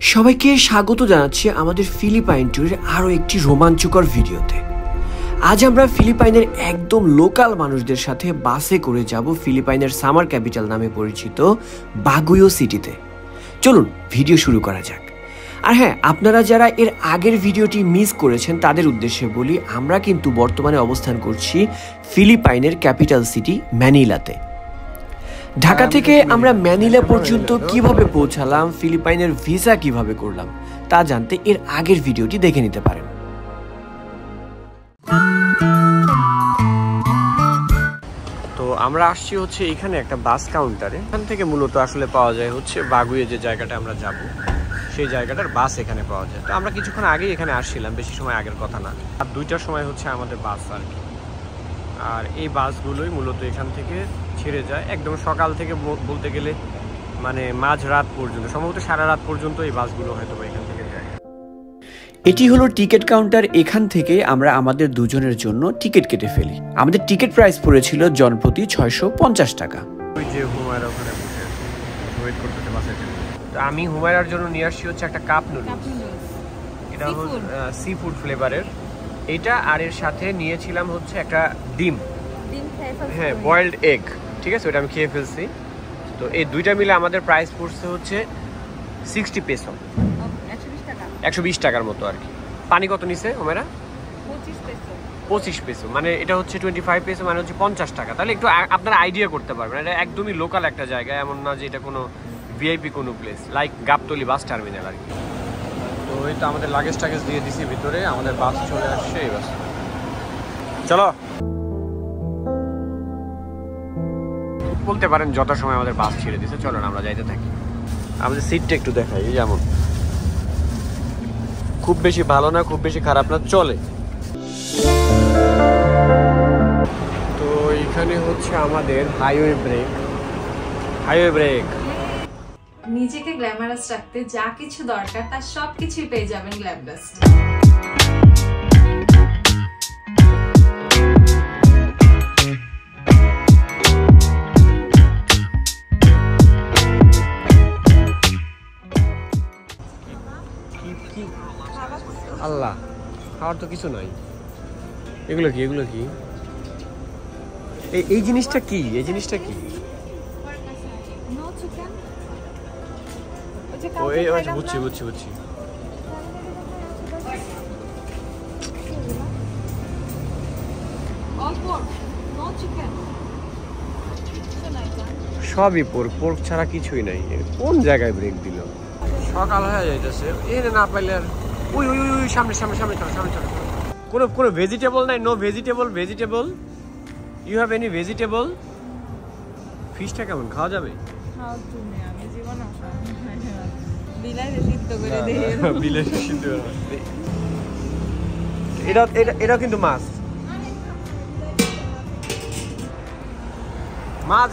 সবাইকে স্বাগত জানাচ্ছি আমাদের ফিলিপাইন ট্যুরের আরও একটি রোমাঞ্চকর ভিডিওতে। আজ আমরা ফিলিপাইনের একদম লোকাল মানুষদের সাথে বাসে করে যাব ফিলিপাইনের সামার ক্যাপিটাল নামে পরিচিত বাগুইও সিটিতে। চলুন ভিডিও শুরু করা যাক। আর হ্যাঁ, আপনারা যারা এর আগের ভিডিওটি মিস করেছেন তাদের উদ্দেশ্যে বলি, আমরা কিন্তু বর্তমানে অবস্থান করছি ফিলিপাইনের ক্যাপিটাল সিটি ম্যানিলাতে। ঢাকা থেকে আমরা ম্যানিলা পর্যন্ত কিভাবে পৌঁছালাম, ফিলিপাইনের ভিসা কিভাবে করলাম তা জানতে এর আগের ভিডিওটি দেখে নিতে পারেন। তো আমরা আসছি হচ্ছে এখানে একটা বাস কাউন্টারে। এখান থেকে মূলত আসলে পাওয়া যায় হচ্ছে বাগুইয়ে যে জায়গাটা আমরা যাব সেই জায়গাটার বাস এখানে পাওয়া যায়। তো আমরা কিছুক্ষণ আগেই এখানে আসছিলাম, বেশি সময় আগের কথা না। আর 2টার সময় হচ্ছে আমাদের বাস আর কি। আর এই বাসগুলোই মূলত এখান থেকে ছেড়ে যায় একদম সকাল থেকে, বলতে গেলে মানে মাঝ রাত পর্যন্ত, সম্ভবত সারা রাত পর্যন্ত এই বাসগুলো হয়তো এখান থেকে যায়। এটি হলো টিকিট কাউন্টার। এখান থেকে আমরা আমাদের দুজনের জন্য টিকিট কেটে ফেলি। আমাদের টিকিট প্রাইস পড়েছিল জনপ্রতি 650 টাকা। ওই যে হুমায়রা ওখানে বসে আছে, ওয়েট করতেছে বাসের জন্য। তো আমি হুমায়রার জন্য নিয়ে আসছি হচ্ছে একটা কাপ নুডলস। এটা হচ্ছে সি ফুড ফ্লেভারের এটা, আর এর সাথে নিয়েছিলাম হচ্ছে একটা ডিম, হ্যাঁ বয়েলড এগ, ঠিক আছে, ওটা আমি খেয়ে ফেলছি। তো এই দুইটা মিলে আমাদের প্রাইস পড়ছে হচ্ছে 60 পেসো, 120 টাকার মতো আর কি। পানি কত নিছে ওমেরা? 25 পেসো, মানে এটা হচ্ছে 25 পেসো, মানে হচ্ছে 50 টাকা। তাহলে একটু আপনারা আইডিয়া করতে পারবেন, এটা একদমই লোকাল একটা জায়গা, এমন না যে এটা কোনো ভিআইপি কোনো place, like Gabtoli bus terminal আর কি। তো এই তো আমাদের লাগেজ টাগেজ দিয়ে দিছি ভিতরে, আমাদের বাস চলে আসছে। এই বাস চলো, বলতে পারেন যত সময় আমাদের বাস ছেড়ে দিছে। চলো না আমরা যাইতে থাকি। আমাদের সিটটা একটু দেখাই, যেমন খুব বেশি ভালো না, খুব বেশি খারাপ না, চলে। তো এখানে হচ্ছে আমাদের হাইওয়ে ব্রেক। নিজেকে গ্ল্যামারাস রাখতে যা কিছু দরকার তার সবকিছুই পেয়ে যাবেন গ্ল্যামডাস্ট। আল্লাহ, খাওয়ার তো কিছু নাই। এগুলো কি এই জিনিসটা কি? বুঝছি। সবই পোর্ক ছাড়া কিছুই নাই। কোন জায়গায় ব্রেক দিল? সকাল হয়ে যাইতেছে, এনে না পাইলে আর ওই সামনে চলো। কোনো ভেজিটেবল নাই? No vegetable. You have any vegetable? ফিশটা কেমন খাওয়া যাবে? এটা কিন্তু মাছ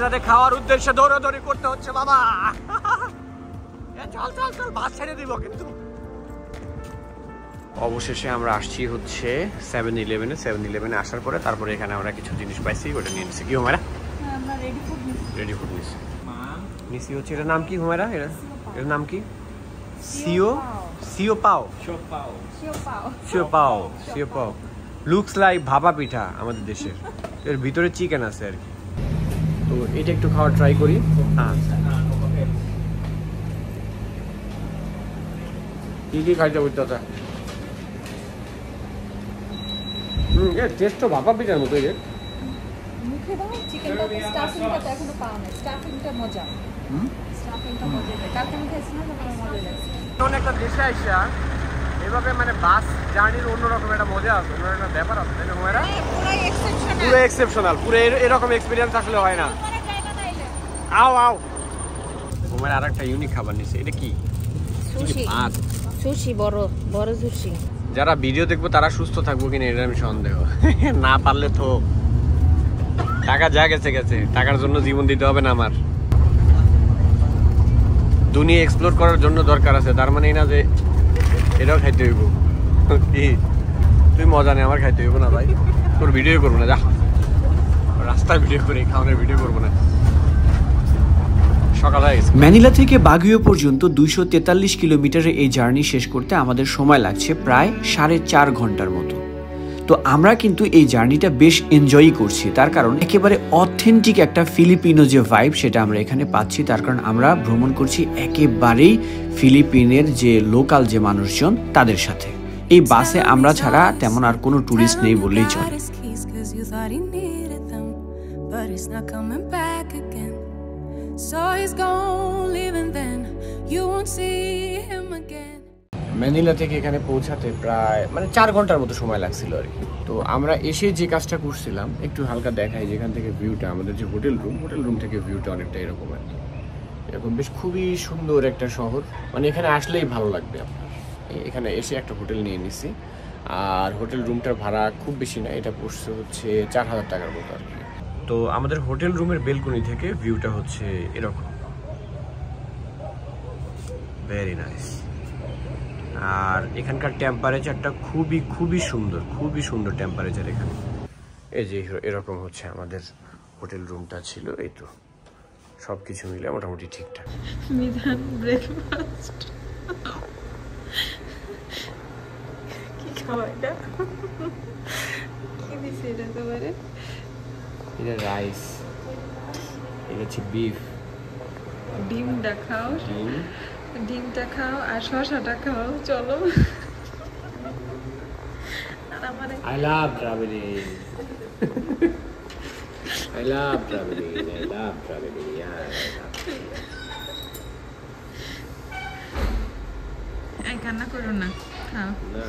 রাতে খাওয়ার উদ্দেশ্যে দৌড়াদৌড়ি করতে হচ্ছে বাবা। চল ভাত ছেড়ে দিব। কিন্তু অবশেষে আমরা আসছি হচ্ছে 7-11-এ আসার পরে তারপরে এখানে আমরা কিছু জিনিস পাইছি, ওটা নিয়ে নিচ্ছি। কি হুমায়রা? রেডি ফুড নিচ্ছি হচ্ছে। এটার নাম কি হুমায়রা? এটার নাম কি? সিও পাও। লুকস লাইক ভাপা পিঠা আমাদের দেশের। এর ভিতরে চিকেন আছে আর কি। তো এটা একটু খাওয়ার ট্রাই করি। কি খাইতে বলতে কথা? টেস্ট তো ভাপা পিঠার মতো। মুখে দাও চিকেনটা, স্টাফিংটা তো এখনো পাওয়া নাই। স্টাফিংটা মজা। কালকে আমি খাইছি না, তখন মজা লাগছে। কোন একটা দেশে আইসা এভাবে মানে বাস জার্নির অন্যরকম একটা মজা আছে, অন্য একটা ব্যাপার আছে, তাই না হুমায়রা? পুরো এক্সেপশনাল, পুরো এরকম এক্সপিরিয়েন্স আসলে হয় না। আও হুমায়রা আরেকটা ইউনিক খাবার নিছে। এটা কি? সুশি, বড় সুশি। যারা ভিডিও দেখবো তারা সুস্থ থাকবো কিনা এটা আমি সন্দেহ। না পারলে তো টাকা যা গেছে, টাকার জন্য জীবন দিতে হবে না আমার। দুনিয়া এক্সপ্লোর করার জন্য দরকার আছে, তার মানে না যে এটাও খাইতে হইব। কি তুই মজা নেই, আমার খাইতে হইব না ভাই। তোর ভিডিও করবো না, যা রাস্তায় ভিডিও করি, খাওয়ানোর ভিডিও করবো না। সকাল হয়ে গেছে। ম্যানিলা থেকে বাগুইও পর্যন্ত 243 কিলোমিটারের এই জার্নি শেষ করতে আমাদের সময় লাগছে প্রায় 4.5 ঘন্টার মতো। তো আমরা কিন্তু এই জার্নিটা বেশ এনজয়ই করছি, তার কারণ একেবারে অথেন্টিক একটা ফিলিপিনো যে ভাইব সেটা আমরা এখানে পাচ্ছি। তার কারণ আমরা ভ্রমণ করছি একেবারেই ফিলিপিনের যে লোকাল যে মানুষজন তাদের সাথে। এই বাসে আমরা ছাড়া তেমন আর কোনো টুরিস্ট নেই বললেই চলে। ম্যানিলা থেকে এখানে পৌঁছাতে প্রায় 4 ঘন্টার মতো সময় লাগছিল আর কি। তো আমরা এসে যে কাজটা করছিলাম, একটু হালকা দেখাই যেখান থেকে ভিউটা, আমাদের যে হোটেল রুম থেকে ভিউটা অনেকটা এরকম আর কি। এরকম বেশ খুবই সুন্দর একটা শহর, এখানে আসলেই ভালো লাগবে আপনার। এখানে এসে একটা হোটেল নিয়ে নিছি, আর হোটেল রুমটার ভাড়া খুব বেশি না, এটা পড়ছে হচ্ছে 4000 টাকার মতো আর কি। তো আমাদের হোটেল রুমের বেলকনি থেকে ভিউটা হচ্ছে এরকম, ভেরি নাইস। আর এখানকার টেম্পারেচারটা খুবই সুন্দর টেম্পারেচার এখানে। এই যে এরকম হচ্ছে আমাদের হোটেল রুমটা ছিল। এই তো সবকিছু মিলে মোটামুটি ঠিকঠাক। মিধান ব্রেকফাস্ট কি খাওয়া এটা? কি দিছে এটা তোমারে? এটা রাইস, এটা হচ্ছে বিফ। ডিমটা খাও, ডিমটা খাও আর শসাটা খাও। চলো। আর আমারে I love traveling. I love traveling. এই কান্না করো না, খাও। না,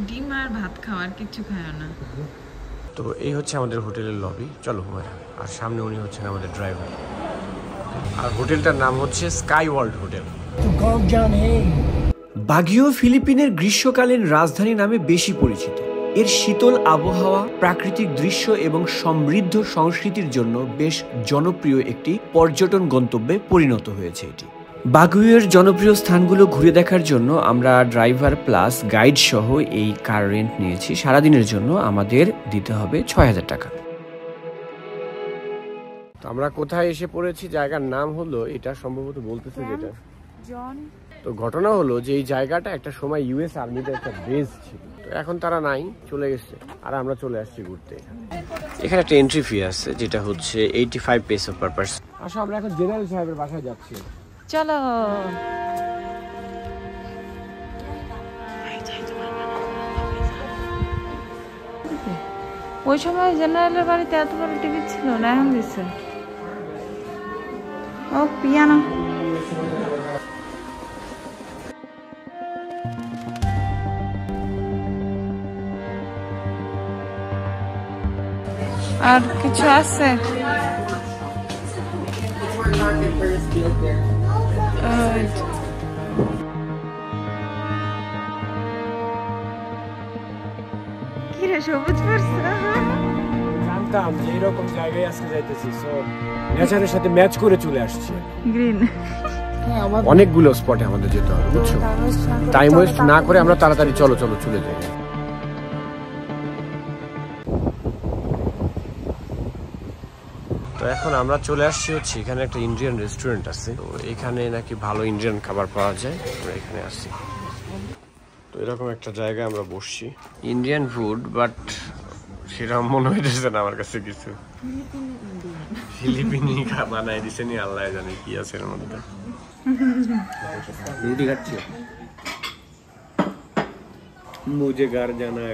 ডিম আর ভাত খাও, আর কিছু খাও না। তো এই হচ্ছে আমাদের হোটেলের লবি। চলো হুমায়রা। আর সামনে উনি হচ্ছেন আমাদের ড্রাইভার। আর হোটেলটার নাম হচ্ছে স্কাই ওয়ার্ল্ড হোটেল। বাগুইও ফিলিপিনের গ্রীষ্মকালীন রাজধানী নামে বেশি পরিচিত। এর শীতল আবহাওয়া, প্রাকৃতিক দৃশ্য এবং সমৃদ্ধ সংস্কৃতির জন্য বেশ জনপ্রিয় একটি পর্যটন গন্তব্যে পরিণত হয়েছে এটি। বাগুইওর জনপ্রিয় স্থানগুলো ঘুরে দেখার জন্য আমরা ড্রাইভার প্লাস গাইড সহ এই কার রেন্ট নিয়েছি। সারাদিনের জন্য আমাদের দিতে হবে 6000 টাকা। তো আমরা কোথায় এসে পড়েছি, জায়গার নাম হলো, এটা সম্ভবত বলতেছে যেটা জন। তো ঘটনা হলো যে এই জায়গাটা একটা সময় ইউএস আর্মিতে একটা বেস ছিল, তো এখন তারা নাই, চলে গেছে, আর আমরা চলে আসছি ঘুরতে। এখানে একটা এন্ট্রি ফি আছে যেটা হচ্ছে 85 পেসো পার পারসন। আসলে আমরা এখন জেনারেল সাহেবের বাসায় যাচ্ছি। চলো। ওই সময় জেনারেলের বাড়িতে এত বড় টিভি ছিল না, এখন দিচ্ছে। ও পিয়ানো। আর কিছু আছে? কি রে, সবুজ পড়ছে? জানতাম যে এরকম জায়গায় আজকে যাইতেছি, সো নেচারের সাথে ম্যাচ করে চলে আসছি। গ্রিন। অনেকগুলো স্পটে আমাদের যেতে হবে, বুঝছো? টাইম ওয়েস্ট না করে আমরা তাড়াতাড়ি চলো চলে যাই। তো এখন আমরা চলে আসছি হচ্ছে এখানে একটা ইন্ডিয়ান রেস্টুরেন্ট আছে, তো এখানে নাকি ভালো ইন্ডিয়ান খাবার পাওয়া যায়, আমরা এখানে আসছি। তো এরকম একটা জায়গায় আমরা বসছি, ইন্ডিয়ান ফুড, বাট সেরকম মনে হইতেছে না আমার কাছে কিছু। ফিলিপিনি বানাই দিছে নি, আল্লাহ জানে কি আছে এর মধ্যে। রুটি খাচ্ছি, মুঝে ঘর জানা।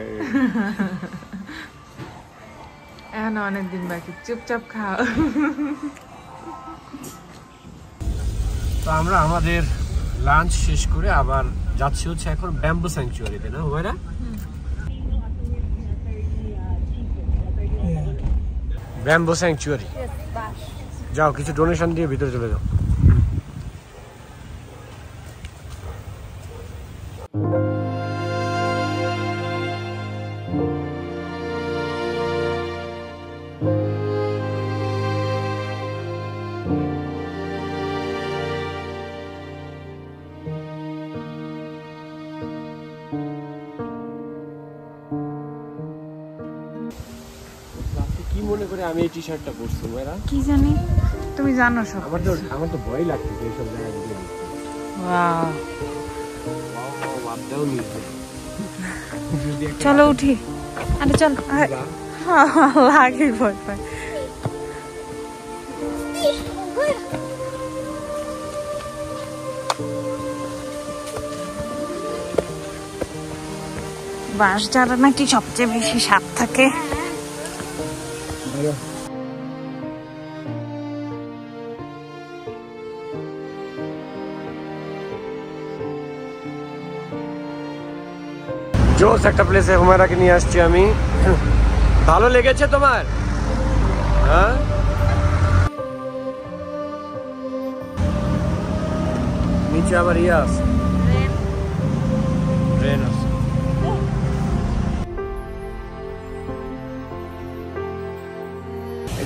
এখন অনেকদিন বাকি, চুপচাপ খাও। তো আমরা আমাদের লাঞ্চ শেষ করে আবার যাচ্ছি হচ্ছে এখন ব্যাম্বু স্যাংচুয়ারিতে, না হুমায়রা? Bamboo sanctuary. যাও, কিছু ডোনেশন দিয়ে ভিতরে চলে যাও। কি মনে করে আমি এই টি শার্টটা পরছি মেরা? কি জানি, তুমি জানো সব। আমার তো ভয় লাগতেছে এইসব জায়গায় গিয়ে। চলো উঠি। আরে চল লাগে ভয় পায়। বাঁশ ঝাড়া নাকি সবচেয়ে বেশি স্বাদ থাকে। জোস একটা প্লেসে হুমায়রাকে নিয়ে আসছি আমি। ভালো লেগেছে তোমার? হ্যাঁ, নিচে আবার ইয়ে আছে, ট্রেন আছে।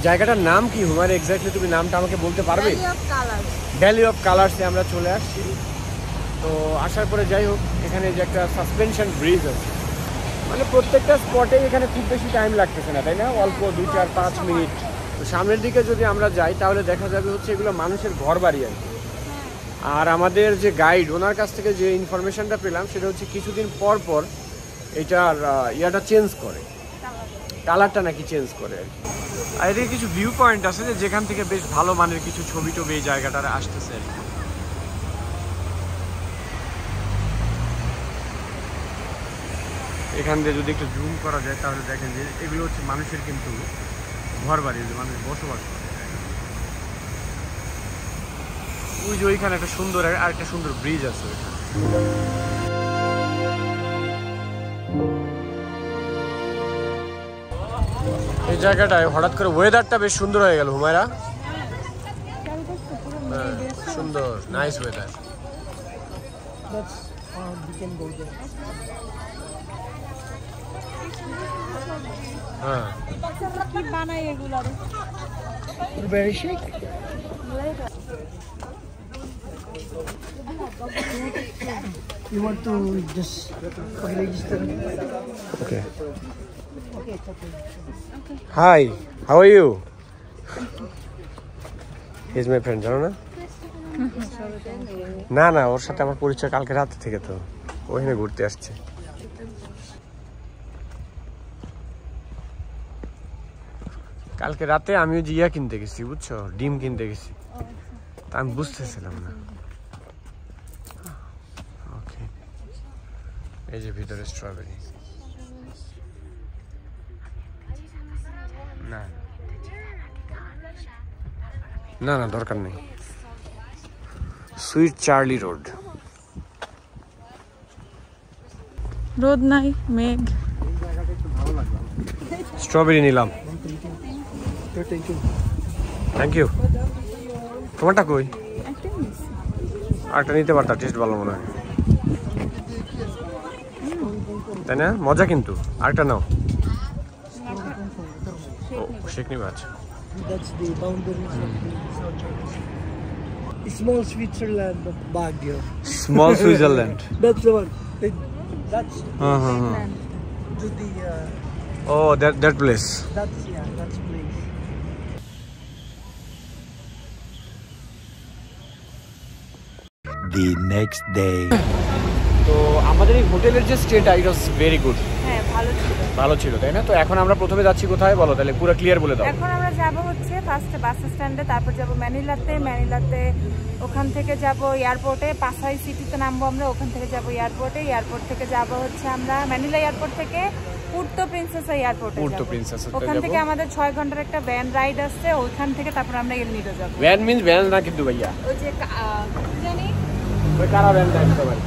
জায়গাটার নাম কি হুমায়রা? এক্স্যাক্টলি তুমি নামটা আমাকে বলতে পারবে? ভ্যালি অফ কালার্সে আমরা চলে আসছি। তো আসার পরে যাই হোক, এখানে যে একটা সাসপেনশন ব্রিজ আছে, মানে প্রত্যেকটা স্পটে এখানে খুব বেশি টাইম লাগতেছে না, তাই না? অল্প 2-4-5 মিনিট। তো সামনের দিকে যদি আমরা যাই তাহলে দেখা যাবে হচ্ছে এগুলো মানুষের ঘর বাড়ি আর কি। আর আমাদের যে গাইড, ওনার কাছ থেকে যে ইনফরমেশনটা পেলাম সেটা হচ্ছে কিছুদিন পর পর এটার ইয়াটা চেঞ্জ করে, কালারটা নাকি চেঞ্জ করে আর কি। আর এদিকে কিছু ভিউ পয়েন্ট আছে যেখান থেকে বেশ ভালো মানের কিছু ছবি টবি এই জায়গাটার আসতেছে আর কি। এখান দিয়ে যদি একটু জুম করা যায় তাহলে দেখেন যে এগুলো হচ্ছে মানুষের কিন্তু ঘর বাড়ি, যে মানুষ বসবাস করে। ওই যে ওইখানে একটা সুন্দর আর একটা সুন্দর ব্রিজ আছে ওইখানে। এই জায়গাটায় হঠাৎ করে ওয়েদারটা বেশ সুন্দর হয়ে গেল হুমায়রা। সুন্দর, নাইস ওয়েদার। হ্যাঁ, কি বানাই এগুলো? very chic. You want to just register? Okay. Hi, how are you? He's my friend, জানো না? না না, ওর সাথে আমার পরিচয় কালকে রাত থেকে, তো ওখানে ঘুরতে আসছে। কালকে রাতে আমিও জিয়া কিনতে গেছি, বুঝছো, ডিম কিনতে গেছি, তা আমি বুঝতেছিলাম না। ওকে, এই যে ভিতরে স্ট্রবেরি। না না না, দরকার নেই। Sweet Charlie road. রোদ নাই, মেঘ। স্ট্রবেরি নিলাম। Thank you. তোমারটা কই? আরেকটা নিতে পারতা, টেস্ট ভালো মনে হয়, তাই না? মজা কিন্তু। আরেকটা নাও। ও শেখ নিবা? আচ্ছা। That's the boundary of the small Switzerland of Baguio. Small Switzerland. That's the one. That's to the Oh, that place. that's place. The next day. তো আমাদের এই হোটেলের যে স্টেটা, ইট ওয়াজ ভেরি গুড। হ্যাঁ, ভালো ছিল, তাই না? তো এখন আমরা প্রথমে যাচ্ছি কোথায় বলো, তাহলে পুরো ক্লিয়ার বলে দাও। এখন আমরা যাব হচ্ছে ফার্স্টে বাস স্ট্যান্ডে, তারপর যাব ম্যানিলাতে, ওখান থেকে যাব এয়ারপোর্টে, পাসাই সিটিতে নামবো আমরা, ওখান থেকে যাব এয়ারপোর্টে, এয়ারপোর্ট থেকে যাব হচ্ছে আমরা ম্যানিলা এয়ারপোর্ট থেকে পুর্তো প্রিন্সেসা এয়ারপোর্টে, ওখান থেকে আমাদের 6 ঘন্টার একটা ভ্যান রাইড আছে, ওইখান থেকে তারপর আমরা এলনিডো যাব। ভ্যান মিন্স ভ্যান না কিন্তু ভাইয়া, ওই যে জানি ওই কারা ভ্যান দেখতে পারি।